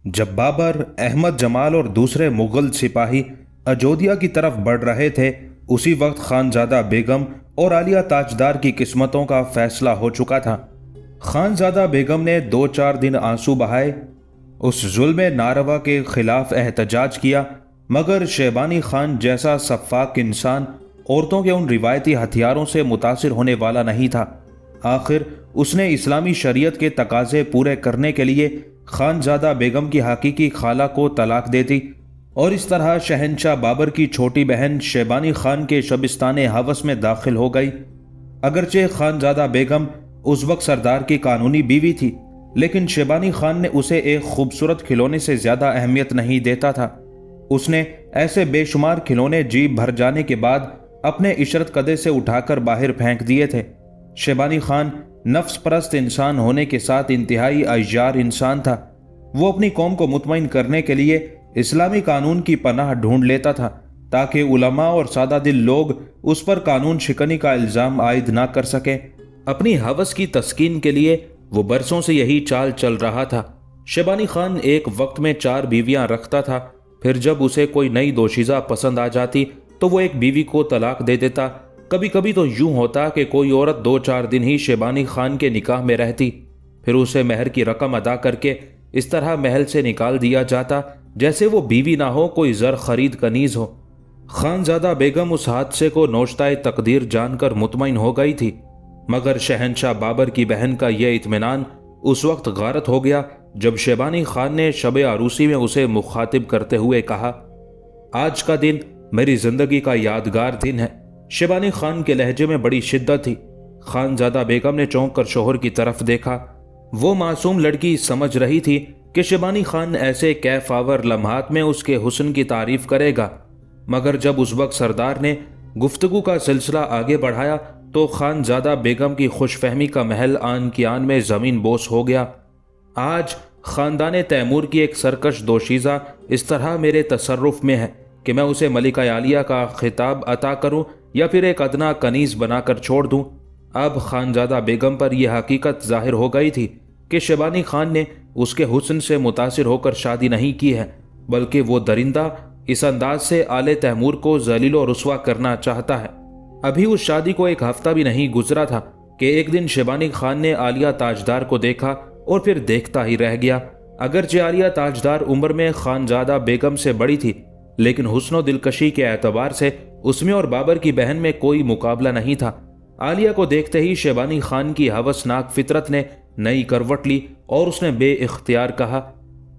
جب بابر، احمد جمال اور دوسرے مغل سپاہی اجودھیا کی طرف بڑھ رہے تھے، اسی وقت خانزادہ بیگم اور عالیہ تاجدار کی قسمتوں کا فیصلہ ہو چکا تھا۔ خانزادہ بیگم نے 2-4 دن آنسو بہائے، اس ظلم ناروا کے خلاف احتجاج کیا، مگر شیبانی خان جیسا سفاک انسان عورتوں کے ان روایتی ہتھیاروں سے متاثر ہونے والا نہیں تھا۔ آخر اس نے اسلامی شریعت کے تقاضے پورے کرنے کے لیے خانزادہ بیگم کی حقیقی خالہ کو طلاق دے دی، اور اس طرح شہنشاہ بابر کی چھوٹی بہن شیبانی خان کے شبستان ہوس میں داخل ہو گئی۔ اگرچہ خانزادہ بیگم اس وقت سردار کی قانونی بیوی تھی، لیکن شیبانی خان نے اسے ایک خوبصورت کھلونے سے زیادہ اہمیت نہیں دیتا تھا۔ اس نے ایسے بے شمار کھلونے جیب بھر جانے کے بعد اپنے عشرت قدے سے اٹھا کر باہر پھینک دیے تھے۔ شیبانی خان نفس پرست انسان ہونے کے ساتھ انتہائی عیار انسان تھا۔ وہ اپنی قوم کو مطمئن کرنے کے لیے اسلامی قانون کی پناہ ڈھونڈ لیتا تھا، تاکہ علماء اور سادہ دل لوگ اس پر قانون شکنی کا الزام عائد نہ کر سکیں۔ اپنی ہوس کی تسکین کے لیے وہ برسوں سے یہی چال چل رہا تھا۔ شیبانی خان ایک وقت میں 4 بیویاں رکھتا تھا، پھر جب اسے کوئی نئی دوشیزہ پسند آ جاتی تو وہ ایک بیوی کو طلاق دے دیتا۔ کبھی کبھی تو یوں ہوتا کہ کوئی عورت 2-4 دن ہی شیبانی خان کے نکاح میں رہتی، پھر اسے مہر کی رقم ادا کر کے اس طرح محل سے نکال دیا جاتا جیسے وہ بیوی نہ ہو، کوئی زر خرید کنیز ہو۔ خانزادہ بیگم اس حادثے کو نوشتہ تقدیر جان کر مطمئن ہو گئی تھی، مگر شہنشاہ بابر کی بہن کا یہ اطمینان اس وقت غارت ہو گیا جب شیبانی خان نے شب عروسی میں اسے مخاطب کرتے ہوئے کہا، آج کا دن میری زندگی کا یادگار دن ہے۔ شیبانی خان کے لہجے میں بڑی شدت تھی۔ خانزادہ بیگم نے چونک کر شوہر کی طرف دیکھا۔ وہ معصوم لڑکی سمجھ رہی تھی کہ شیبانی خان ایسے کیف آور لمحات میں اس کے حسن کی تعریف کرے گا، مگر جب اس وقت سردار نے گفتگو کا سلسلہ آگے بڑھایا تو خانزادہ بیگم کی خوش فہمی کا محل آن کی آن میں زمین بوس ہو گیا۔ آج خاندان تیمور کی ایک سرکش دوشیزہ اس طرح میرے تصرف میں ہے کہ میں اسے ملکہ عالیہ کا خطاب عطا کروں یا پھر ایک ادنا کنیز بنا کر چھوڑ دوں۔ اب خانزادہ بیگم پر یہ حقیقت ظاہر ہو گئی تھی کہ شیبانی خان نے اس کے حسن سے متاثر ہو کر شادی نہیں کی ہے، بلکہ وہ درندہ اس انداز سے آل تیمور کو ذلیل و رسوا کرنا چاہتا ہے۔ ابھی اس شادی کو ایک ہفتہ بھی نہیں گزرا تھا کہ ایک دن شیبانی خان نے عالیہ تاجدار کو دیکھا اور پھر دیکھتا ہی رہ گیا۔ اگرچہ عالیہ تاجدار عمر میں خانزادہ بیگم سے بڑی تھی، لیکن حسن و دلکشی کے اعتبار سے اس میں اور بابر کی بہن میں کوئی مقابلہ نہیں تھا۔ عالیہ کو دیکھتے ہی شیبانی خان کی ہوسناک فطرت نے نئی کروٹ لی اور اس نے بے اختیار کہا،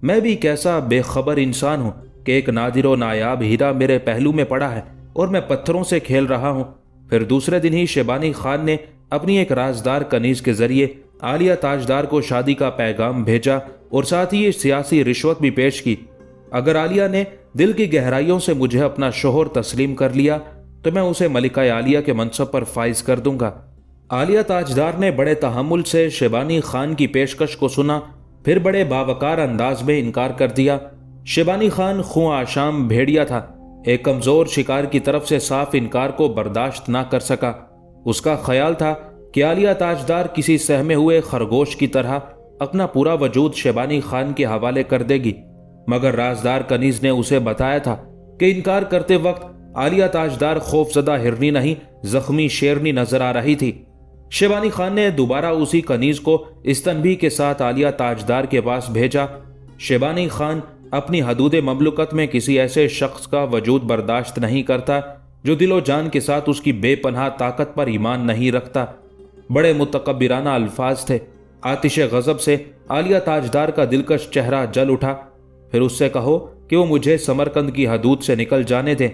میں بھی کیسا بے خبر انسان ہوں کہ ایک نادر و نایاب ہیرا میرے پہلو میں پڑا ہے اور میں پتھروں سے کھیل رہا ہوں۔ پھر دوسرے دن ہی شیبانی خان نے اپنی ایک رازدار کنیز کے ذریعے عالیہ تاجدار کو شادی کا پیغام بھیجا اور ساتھ ہی سیاسی رشوت بھی پیش کی۔ اگر عالیہ نے دل کی گہرائیوں سے مجھے اپنا شوہر تسلیم کر لیا تو میں اسے ملکہ عالیہ کے منصب پر فائز کر دوں گا۔ عالیہ تاجدار نے بڑے تحمل سے شیبانی خان کی پیشکش کو سنا، پھر بڑے باوقار انداز میں انکار کر دیا۔ شیبانی خان خوں آشام بھیڑیا تھا، ایک کمزور شکار کی طرف سے صاف انکار کو برداشت نہ کر سکا۔ اس کا خیال تھا کہ عالیہ تاجدار کسی سہمے ہوئے خرگوش کی طرح اپنا پورا وجود شیبانی خان کے حوالے کر دے گی، مگر رازدار کنیز نے اسے بتایا تھا کہ انکار کرتے وقت عالیہ تاجدار خوف زدہ ہرنی نہیں، زخمی شیرنی نظر آ رہی تھی۔ شیبانی خان نے دوبارہ اسی کنیز کو اس تنبیہ کے ساتھ عالیہ تاجدار کے پاس بھیجا، شیبانی خان اپنی حدود مملکت میں کسی ایسے شخص کا وجود برداشت نہیں کرتا جو دل و جان کے ساتھ اس کی بے پناہ طاقت پر ایمان نہیں رکھتا۔ بڑے متکبرانہ الفاظ تھے۔ آتش غضب سے عالیہ تاجدار کا دلکش چہرہ جل اٹھا۔ پھر اس سے کہو کہ وہ مجھے سمرقند کی حدود سے نکل جانے دیں۔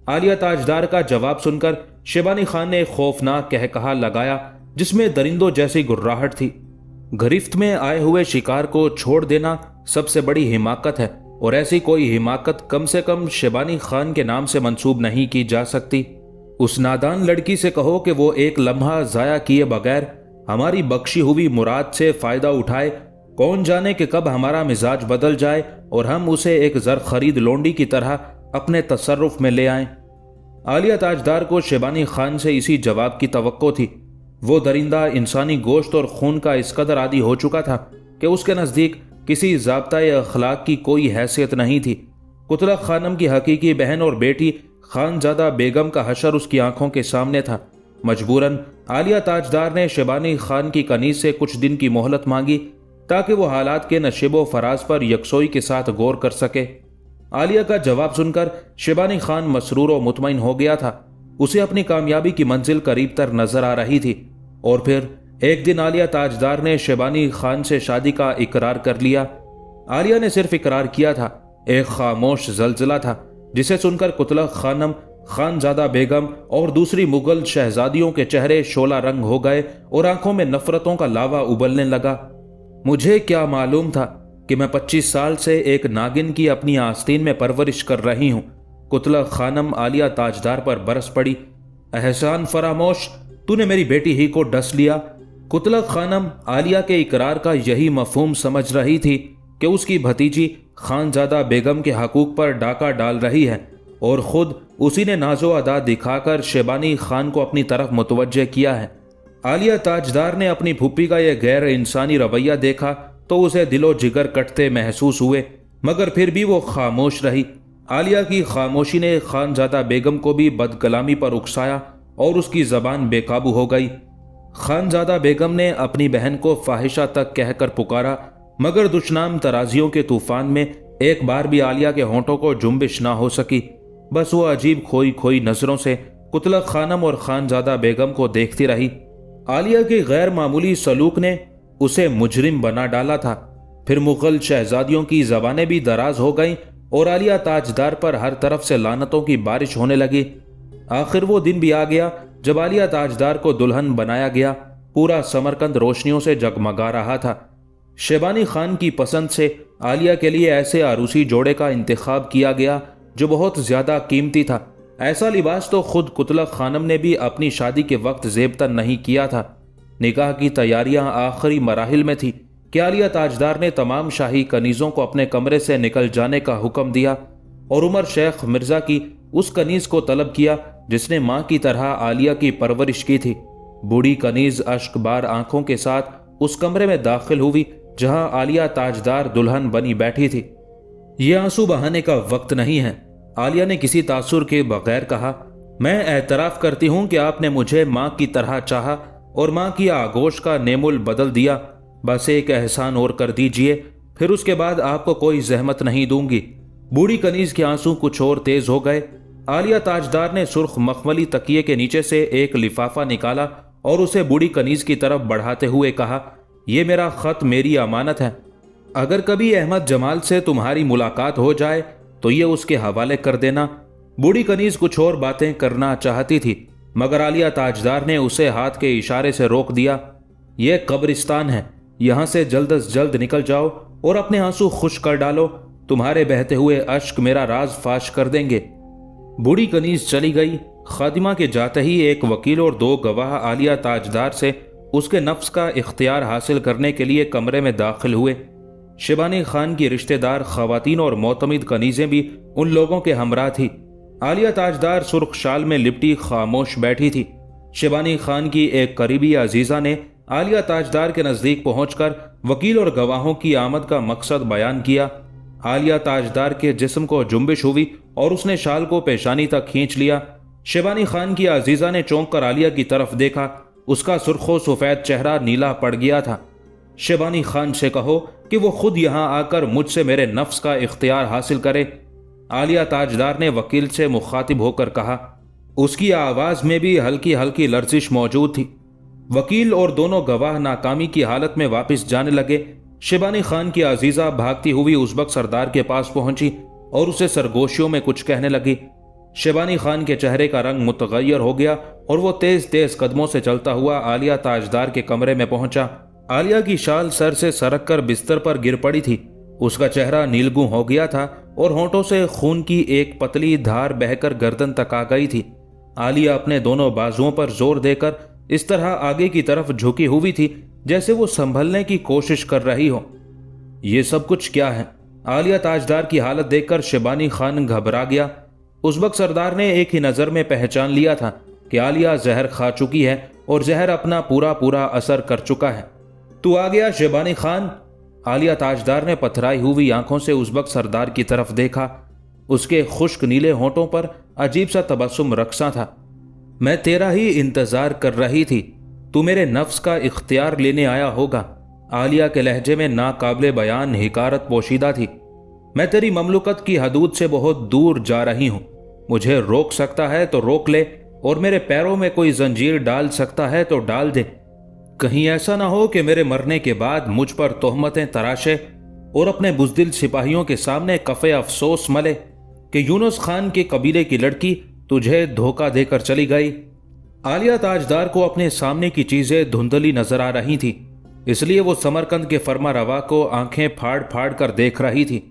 عالیہ تاجدار کا جواب سن کر شیبانی خان نے ایک خوفناک قہقہا لگایا جس میں درندوں جیسی گراہٹ تھی۔ گرفت میں آئے ہوئے شکار کو چھوڑ دینا سب سے بڑی حماقت ہے، اور ایسی کوئی حماقت کم سے کم شیبانی خان کے نام سے منسوب نہیں کی جا سکتی۔ اس نادان لڑکی سے کہو کہ وہ ایک لمحہ ضائع کیے بغیر ہماری بخشی ہوئی مراد سے فائدہ اٹھائے۔ کون جانے کہ کب ہمارا مزاج بدل جائے اور ہم اسے ایک زر خرید لونڈی کی طرح اپنے تصرف میں لے آئیں۔ عالیہ تاجدار کو شیبانی خان سے اسی جواب کی توقع تھی۔ وہ درندہ انسانی گوشت اور خون کا اس قدر عادی ہو چکا تھا کہ اس کے نزدیک किसी ज़ाब्ता-ए अखलाक की कोई हैसियत नहीं थी। कुतलक खानम की हकीकी बहन और बेटी खानजादा बेगम का हशर उसकी आंखों के सामने था। मजबूरन आलिया ताजदार ने शिबानी खान की कनीज से कुछ दिन की मोहलत मांगी ताकि वो हालात के नशिबो फराज पर यकसोई के साथ गौर कर सके। आलिया का जवाब सुनकर शिबानी खान मसरूर और मुतमईन हो गया था। उसे अपनी कामयाबी की मंजिल करीब तर नजर आ रही थी। और फिर एक दिन आलिया ताजदार ने शिबानी खान से शादी का इकरार कर लिया। आलिया ने सिर्फ इकरार किया था, एक खामोश जलजला था जिसे सुनकर कुतलक खानम, खानजादा बेगम और दूसरी मुगल शहजादियों के चेहरे शोला रंग हो गए और आंखों में नफरतों का लावा उबलने लगा। मुझे क्या मालूम था कि मैं 25 साल से एक नागिन की अपनी आस्तीन में परवरिश कर रही हूं। कुतलक खानम आलिया ताजदार पर बरस पड़ी। एहसान फरामोश, तूने मेरी बेटी ही को डस लिया। कुतलक खानम आलिया के इकरार का यही मफहूम समझ रही थी कि उसकी भतीजी खानजादा बेगम के हकूक पर डाका डाल रही है और खुद उसी ने नाजो अदा दिखाकर शिबानी खान को अपनी तरफ मुतवज्जे किया है। आलिया ताजदार ने अपनी फूफी का यह गैर इंसानी रवैया देखा तो उसे दिलो जिगर कटते महसूस हुए, मगर फिर भी वो खामोश रही। आलिया की खामोशी ने खानजादा बेगम को भी बदकलामी पर उकसाया और उसकी जबान बेकाबू हो गई। खानजादा बेगम ने अपनी बहन को फाहिशा तक कहकर पुकारा, मगर दुश्नाम तराजियों के तूफान में एक बार भी आलिया के होंठों को जुम्बिश ना हो सकी। बस वो अजीब खोई खोई नजरों से कुतलक खानम और खानजादा बेगम को देखती रही। आलिया के गैर मामूली सलूक ने उसे मुजरिम बना डाला था। फिर मुगल शहजादियों की जबानें भी दराज हो गईं और आलिया ताजदार पर हर तरफ से लानतों की बारिश होने लगी। आखिर वो दिन भी आ गया जब आलिया ताजदार को दुल्हन बनाया गया। पूरा समरकंद रोशनियों से जगमगा रहा था। शिबानी खान की पसंद से आलिया के लिए ऐसे आरूसी जोड़े का इंतखाब किया गया जो बहुत ज्यादा कीमती था। ऐसा लिबास तो खुद कुतलक खानम ने भी अपनी शादी के वक्त ज़ेबतन नहीं किया था। निकाह की तैयारियां आखिरी मराहिल में थी कि आलिया ताजदार ने तमाम शाही कनीज़ों को अपने कमरे से निकल जाने का हुक्म दिया और उमर शेख मिर्जा की उस कनीज को तलब किया जिसने मां की तरह आलिया की परवरिश की थी। बूढ़ी कनीज अश्कबार आंखों के साथ उस कमरे में दाखिल हुई जहां आलिया ताजदार दुल्हन बनी बैठी थी। ये आंसू बहाने का वक्त नहीं है, आलिया ने किसी तासुर के बगैर कहा। मैं एतराफ़ करती हूं कि आपने मुझे मां की तरह चाहा और मां की आगोश का नेमुल बदल दिया। बस एक एहसान और कर दीजिए, फिर उसके बाद आपको कोई जहमत नहीं दूंगी। बूढ़ी कनीज के आंसू कुछ और तेज हो गए। आलिया ताजदार ने सुर्ख मखमली तकिए के नीचे से एक लिफाफा निकाला और उसे बूढ़ी कनीज की तरफ बढ़ाते हुए कहा, यह मेरा खत मेरी अमानत है। अगर कभी अहमद जमाल से तुम्हारी मुलाकात हो जाए तो ये उसके हवाले कर देना। बूढ़ी कनीज कुछ और बातें करना चाहती थी मगर आलिया ताजदार ने उसे हाथ के इशारे से रोक दिया। यह कब्रिस्तान है, यहां से जल्द अज जल्द निकल जाओ और अपने आंसू खुश कर डालो। तुम्हारे बहते हुए अश्क मेरा राज फाश कर देंगे। बूढ़ी कनीज चली गई। खादिमा के जाते ही एक वकील और 2 गवाह आलिया ताजदार से उसके नफ्स का इख्तियार हासिल करने के लिए कमरे में दाखिल हुए। शिबानी खान की रिश्तेदार खवातीन और मोतमिद कनीजें भी उन लोगों के हमरा थी। आलिया ताजदार सुर्ख शाल में लिपटी खामोश बैठी थी। शिबानी खान की एक करीबी अजीजा ने आलिया ताजदार के नज़दीक पहुंचकर वकील और गवाहों की आमद का मकसद बयान किया। आलिया ताजदार के जिस्म को जुम्बिश हुई और उसने शाल को पेशानी तक खींच लिया। शिबानी खान की अजीजा ने चौंक कर आलिया की तरफ देखा। उसका सुर्खो सफेद चेहरा नीला पड़ गया था। शिबानी खान से कहो कि वो खुद यहां आकर मुझसे मेरे नफ्स का इख्तियार हासिल करे, आलिया ताजदार ने वकील से मुखातिब होकर कहा। उसकी आवाज में भी हल्की हल्की लर्जिश मौजूद थी। वकील और दोनों गवाह नाकामी की हालत में वापस जाने लगे। शिबानी खान की अजीजा भागती हुई उज़्बक सरदार के पास पहुंची और उसे सरगोशियों में कुछ कहने लगी। शिबानी खान के चेहरे का रंग मुतगय्यर हो गया और वो तेज तेज कदमों से चलता हुआ आलिया ताजदार के कमरे में पहुंचा। आलिया की शाल सर से सरक कर बिस्तर पर गिर पड़ी थी। उसका चेहरा नीलगू हो गया था और होंठों से खून की एक पतली धार बहकर गर्दन तक आ गई थी। आलिया अपने दोनों बाजुओं पर जोर देकर इस तरह आगे की तरफ झुकी हुई थी जैसे वो संभलने की कोशिश कर रही हो। ये सब कुछ क्या है? आलिया ताजदार की हालत देखकर शिबानी खान घबरा गया। उज़्बक सरदार ने एक ही नज़र में पहचान लिया था कि आलिया जहर खा चुकी है और जहर अपना पूरा पूरा असर कर चुका है। तू आ गया शिबानी खान? आलिया ताजदार ने पथराई हुई आंखों से उज़्बक सरदार की तरफ देखा। उसके खुश्क नीले होंठों पर अजीब सा तबस्सुम रक्सा था। मैं तेरा ही इंतजार कर रही थी, तू मेरे नफ्स का इख्तियार लेने आया होगा। आलिया के लहजे में नाकाबिले बयान हिकारत पोशीदा थी। मैं तेरी ममलुकत की हदूद से बहुत दूर जा रही हूं। मुझे रोक सकता है तो रोक ले, और मेरे पैरों में कोई जंजीर डाल सकता है तो डाल दे। कहीं ऐसा ना हो कि मेरे मरने के बाद मुझ पर तोहमतें तराशे और अपने बुज़दिल सिपाहियों के सामने कफ़े अफसोस मले कि यूनुस खान के कबीले की लड़की तुझे धोखा देकर चली गई। आलिया ताजदार को अपने सामने की चीजें धुंधली नजर आ रही थी, इसलिए वो समरकंद के फरमा रवा को आंखें फाड़ फाड़ कर देख रही थी।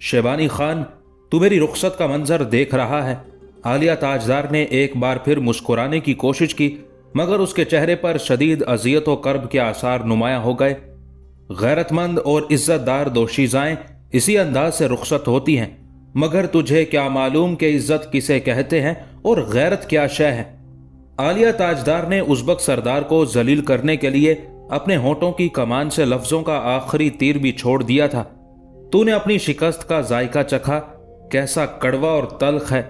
शेबानी खान, तू मेरी रुखसत का मंजर देख रहा है। आलिया ताजदार ने एक बार फिर मुस्कुराने की कोशिश की, मगर उसके चेहरे पर शदीद अजियत और कर्ब के आसार नुमाया हो गए। गैरतमंद और इज्जतदार दोशीज़ाएं इसी अंदाज से रुखसत होती हैं, मगर तुझे क्या मालूम कि इज्जत किसे कहते हैं और गैरत क्या शय है। आलिया ताजदार ने उज़्बक सरदार को जलील करने के लिए अपने होंठों की कमान से लफ्जों का आखिरी तीर भी छोड़ दिया था। तूने अपनी शिकस्त का जायका चखा, कैसा कड़वा और तल्ख है।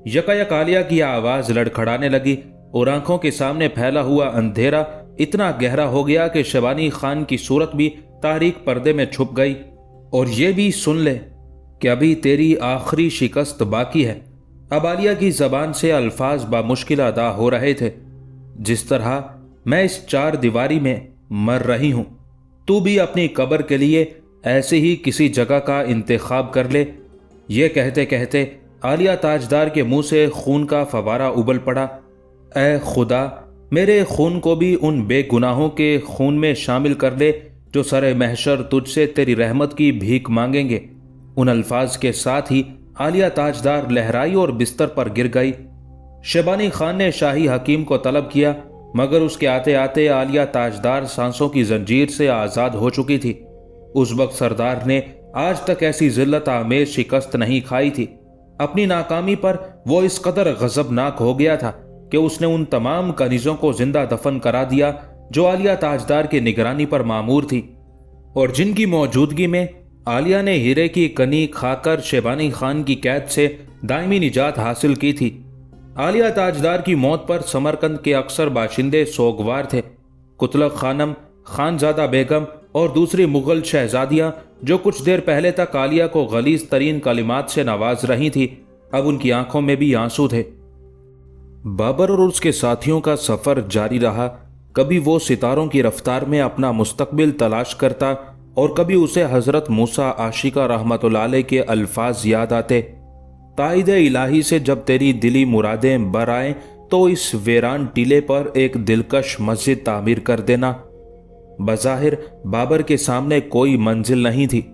यकायक आलिया की आवाज लड़खड़ाने लगी और आंखों के सामने फैला हुआ अंधेरा इतना गहरा हो गया कि शबानी खान की सूरत भी तारीक पर्दे में छुप गई। और ये भी सुन ले कि अभी तेरी आखिरी शिकस्त बाकी है। अब आलिया की जबान से अल्फाज बामुश्किल अदा हो रहे थे। जिस तरह मैं इस चार दीवारी में मर रही हूं, तू भी अपनी कब्र के लिए ऐसे ही किसी जगह का इंतखाब कर ले। ये कहते कहते आलिया ताजदार के मुंह से खून का फवारा उबल पड़ा। ऐ खुदा, मेरे खून को भी उन बेगुनाहों के खून में शामिल कर ले जो सरे महशर तुझसे तेरी रहमत की भीख मांगेंगे। उन अल्फाज के साथ ही आलिया ताजदार लहराई और बिस्तर पर गिर गई। शेबानी खान ने शाही हकीम को तलब किया, मगर उसके आते आते आलिया ताजदार सांसों की जंजीर से आज़ाद हो चुकी थी। उज़्बक सरदार ने आज तक ऐसी जिल्लत आमेज शिकस्त नहीं खाई थी। अपनी नाकामी पर वो इस कदर गजबनाक हो गया था कि उसने उन तमाम कनीज़ों को जिंदा दफन करा दिया जो आलिया ताजदार की निगरानी पर मामूर थी, और जिनकी मौजूदगी में आलिया ने हीरे की कनी खाकर शेबानी खान की कैद से दायमी निजात हासिल की थी। आलिया ताजदार की मौत पर समरकंद के अक्सर बाशिंदे सोगवार थे। कुतलक खानम, खानजादा बेगम और दूसरी मुगल शहजादियां जो कुछ देर पहले तक आलिया को गलीज तरीन कलिमात से नवाज रही थी, अब उनकी आंखों में भी आंसू थे। बाबर और उसके साथियों का सफर जारी रहा। कभी वो सितारों की रफ्तार में अपना मुस्तकबिल तलाश करता और कभी उसे हजरत मूसा आशिका रहमतुल्लाह अलैह के अल्फाज याद आते, ताइद इलाही से जब तेरी दिली मुरादें बर आए तो इस वेरान टीले पर एक दिलकश मस्जिद तामीर कर देना। बज़ाहिर बाबर के सामने कोई मंजिल नहीं थी।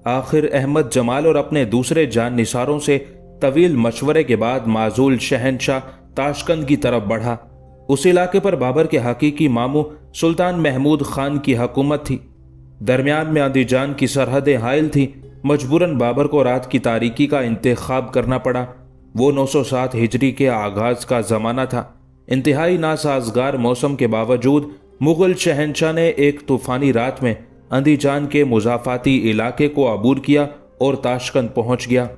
आखिर अहमद जमाल और अपने दूसरे जान निसारों से तवील मशवरे के बाद माजूल शहनशाह ताशकंद की तरफ बढ़ा। उस इलाके पर बाबर के हकीकी मामू सुल्तान महमूद खान की हुकूमत थी। दरमियान में अंदीजान की सरहदें हायल थीं। मजबूरन बाबर को रात की तारीकी का इंतखाब करना पड़ा। वो 907 हिजरी के आगाज का ज़माना था। इंतहाई नासाजगार मौसम के बावजूद मुगल शहनशाह ने एक तूफ़ानी रात में अंदीजान के मुजाफाती इलाके को अबूर किया और ताशकंद पहुंच गया।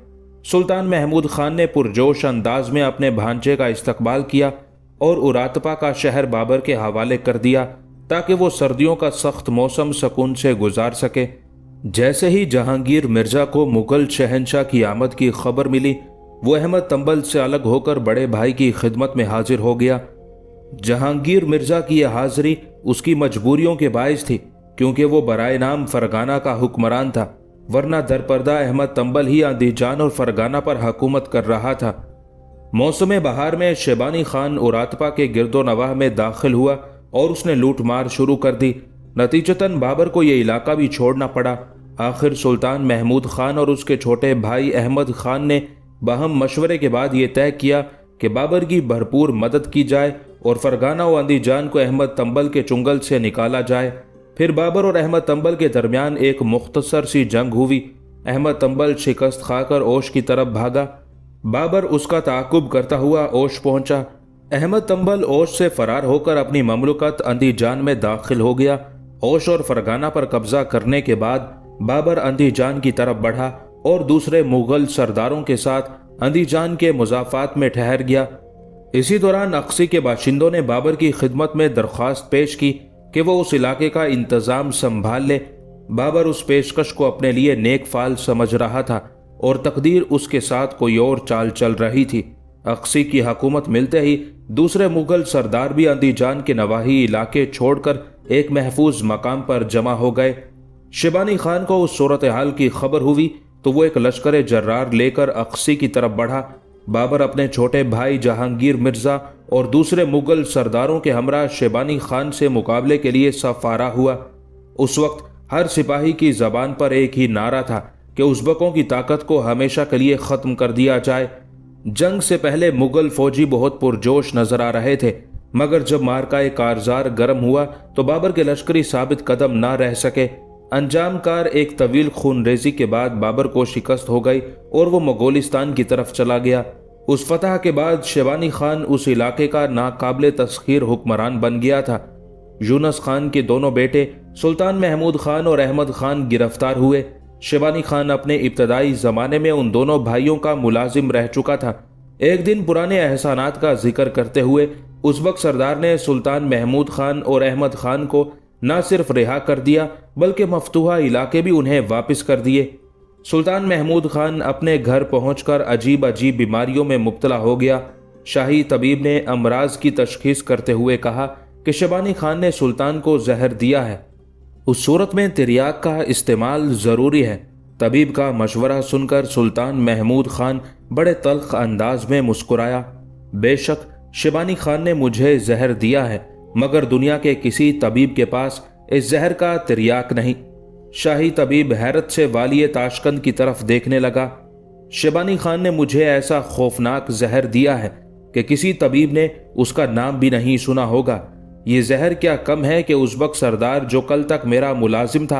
सुल्तान महमूद खान ने पुरजोश अंदाज में अपने भांजे का इस्तकबाल किया और उरातपा का शहर बाबर के हवाले कर दिया ताकि वो सर्दियों का सख्त मौसम सुकून से गुजार सके। जैसे ही जहांगीर मिर्जा को मुगल शहनशाह की आमद की खबर मिली, वो अहमद तंबल से अलग होकर बड़े भाई की खिदमत में हाजिर हो गया। जहांगीर मिर्जा की यह हाजिरी उसकी मजबूरियों के बायस थी, क्योंकि वो बराए नाम फरगाना का हुक्मरान था, वरना दरपर्दा अहमद तंबल ही अंदीजान और फरगाना पर हुकूमत कर रहा था। मौसम बहार में शेबानी खान उरातपा के गिरदो नवाह में दाखिल हुआ और उसने लूट मार शुरू कर दी। नतीजतन बाबर को यह इलाका भी छोड़ना पड़ा। आखिर सुल्तान महमूद खान और उसके छोटे भाई अहमद खान ने बाहम मशवरे के बाद ये तय किया कि बाबर की भरपूर मदद की जाए और फरगाना व अंदीजान को अहमद तंबल के चुंगल से निकाला जाए। फिर बाबर और अहमद तंबल के दरमियान एक मुख्तसर सी जंग हुई। अहमद तंबल शिकस्त खाकर ओश की तरफ भागा। बाबर उसका ताकुब करता हुआ ओश पहुंचा। अहमद तंबल ओश से फरार होकर अपनी ममलुकत अंदीजान में दाखिल हो गया। होश और फरगाना पर कब्जा करने के बाद बाबर अंदीजान की तरफ बढ़ा और दूसरे मुगल सरदारों के साथ अंदीजान के मुजाफात में ठहर गया। इसी दौरान अक्सी के बाशिंदों ने बाबर की खिदमत में दरख्वास्त पेश की कि वो उस इलाके का इंतजाम संभाल ले। बाबर उस पेशकश को अपने लिए नेक फाल समझ रहा था और तकदीर उसके साथ कोई और चाल चल रही थी। अक्सी की हुकूमत मिलते ही दूसरे मुगल सरदार भी अंदीजान के नवाही इलाके छोड़कर एक महफूज मकाम पर जमा हो गए। शिबानी खान को उस सूरत हाल की खबर हुई तो वो एक लश्कर जर्रार लेकर अक्सी की तरफ बढ़ा। बाबर अपने छोटे भाई जहांगीर मिर्जा और दूसरे मुगल सरदारों के हमरा शिबानी खान से मुकाबले के लिए सफारा हुआ। उस वक्त हर सिपाही की जबान पर एक ही नारा था कि उज़्बकों की ताकत को हमेशा के लिए खत्म कर दिया जाए। जंग से पहले मुगल फौजी बहुत पुरजोश नजर आ रहे थे, मगर जब मार्का कारजार गर्म हुआ तो बाबर के लश्करी साबित कदम ना रह सके। अंजाम कार एक तवील खूनरेजी के बाद बाबर को शिकस्त हो गई और वो मंगोलिस्तान की तरफ चला गया। उस फतह के बाद शिबानी खान उस इलाके का नाकाबिले तस्खीर हुक्मरान बन गया था। यूनुस खान के दोनों बेटे सुल्तान महमूद खान और अहमद खान गिरफ्तार हुए। शिबानी खान अपने इब्तदाई ज़माने में उन दोनों भाइयों का मुलाजिम रह चुका था। एक दिन पुराने एहसानात का जिक्र करते हुए उज़्बक सरदार ने सुल्तान महमूद खान और अहमद खान को न सिर्फ रिहा कर दिया बल्कि मफतूहा इलाके भी उन्हें वापस कर दिए। सुल्तान महमूद खान अपने घर पहुंचकर अजीब अजीब बीमारियों में मुब्तला हो गया। शाही तबीब ने अमराज की तशखीस करते हुए कहा कि शिबानी खान ने सुल्तान को जहर दिया है। उस सूरत में तिर्याक का इस्तेमाल ज़रूरी है। तबीब का मशवरा सुनकर सुल्तान महमूद खान बड़े तल्ख अंदाज में मुस्कुराया। बेशक शिबानी खान ने मुझे जहर दिया है, मगर दुनिया के किसी तबीब के पास इस जहर का तिर्याक नहीं। शाही तबीब हैरत से वालिय ताशकंद की तरफ देखने लगा। शिबानी खान ने मुझे ऐसा खौफनाक जहर दिया है कि किसी तबीब ने उसका नाम भी नहीं सुना होगा। ये जहर क्या कम है कि उज़्बक सरदार जो कल तक मेरा मुलाजिम था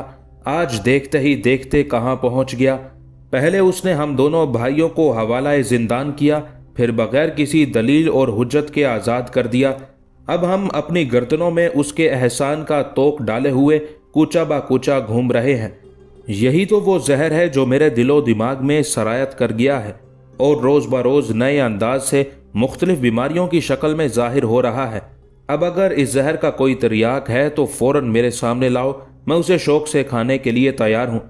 आज देखते ही देखते कहाँ पहुँच गया। पहले उसने हम दोनों भाइयों को हवाला जिंदान किया, फिर बगैर किसी दलील और हुज्जत के आज़ाद कर दिया। अब हम अपनी गर्दनों में उसके एहसान का तोक डाले हुए कूचा बा कूचा घूम रहे हैं। यही तो वो जहर है जो मेरे दिलो दिमाग में सरायत कर गया है और रोज़ बरोज़ नए अंदाज से मुख्तलिफ बीमारियों की शक्ल में जाहिर हो रहा है। अब अगर इस जहर का कोई तिर्याक है तो फौरन मेरे सामने लाओ, मैं उसे शौक से खाने के लिए तैयार हूँ।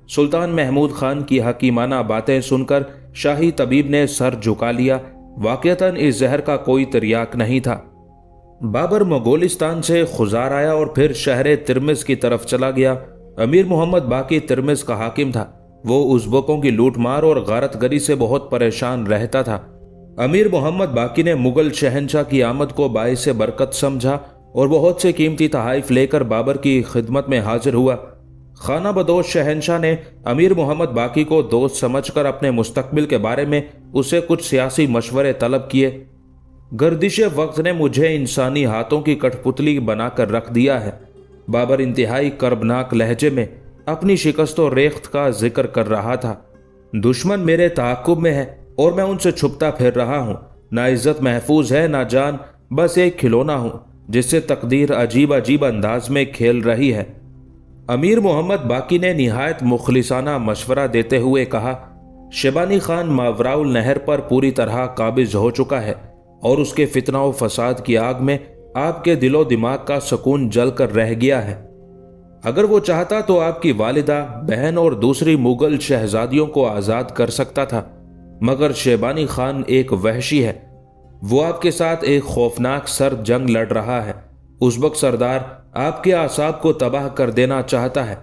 सुल्तान महमूद खान की हकीमाना बातें सुनकर शाही तबीब ने सर झुका लिया। वाक़तन इस जहर का कोई तिर्याक नहीं था। बाबर मंगोलिस्तान से खुजार आया और फिर शहर तिरमिज की तरफ चला गया। अमीर मोहम्मद बाकी तिरमिज का हाकिम था। वो उज़्बकों की लूटमार और गारतगरी से बहुत परेशान रहता था। अमीर मोहम्मद बाकी ने मुगल शहनशाह की आमद को बाइस बरकत समझा और बहुत से कीमती तहाइफ लेकर बाबर की खिदमत में हाजिर हुआ। खाना बदोश शहनशाह ने अमीर मोहम्मद बाकी को दोस्त समझकर अपने मुस्तकबिल के बारे में उससे कुछ सियासी मशवरे तलब किए। गर्दिश वक्त ने मुझे इंसानी हाथों की कठपुतली बनाकर रख दिया है। बाबर इंतहाई कर्बनाक लहजे में अपनी शिकस्त और रेख्त का जिक्र कर रहा था। दुश्मन मेरे ताक़ुब में है और मैं उनसे छुपता फिर रहा हूँ। ना इज्जत महफूज है ना जान, बस एक खिलौना हूँ जिससे तकदीर अजीब अजीब अंदाज में खेल रही है। अमीर मोहम्मद बाकी ने निहायत मुखलिसाना मशवरा देते हुए कहा, शिबानी खान मावराउल नहर पर पूरी तरह काबिज हो चुका है और उसके फितना व फसाद की आग में आपके दिलो दिमाग का सुकून जल कर रह गया है। अगर वो चाहता तो आपकी वालिदा, बहन और दूसरी मुगल शहजादियों को आज़ाद कर सकता था, मगर शिबानी खान एक वहशी है। वो आपके साथ एक खौफनाक सर्द जंग लड़ रहा है। उज़्बक सरदार आपके आसाब को तबाह कर देना चाहता है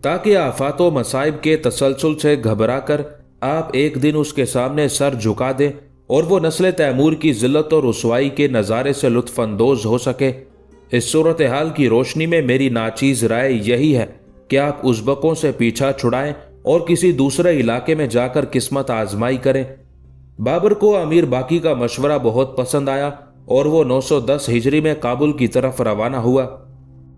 ताकि आफात व मसाइब के तसलसल से घबरा कर आप एक दिन उसके सामने सर झुका दें और वो नस्ल तैमूर की जिल्लत और रुसवाई के नज़ारे से लुत्फ़अंदोज़ हो सके। इस सूरत हाल की रोशनी में मेरी नाचीज़ राय यही है कि आप उज़्बकों से पीछा छुड़ाएं और किसी दूसरे इलाके में जाकर किस्मत आजमाई करें। बाबर को अमीर बाकी का मशवरा बहुत पसंद आया और वो 910 हिजरी में काबुल की तरफ रवाना हुआ।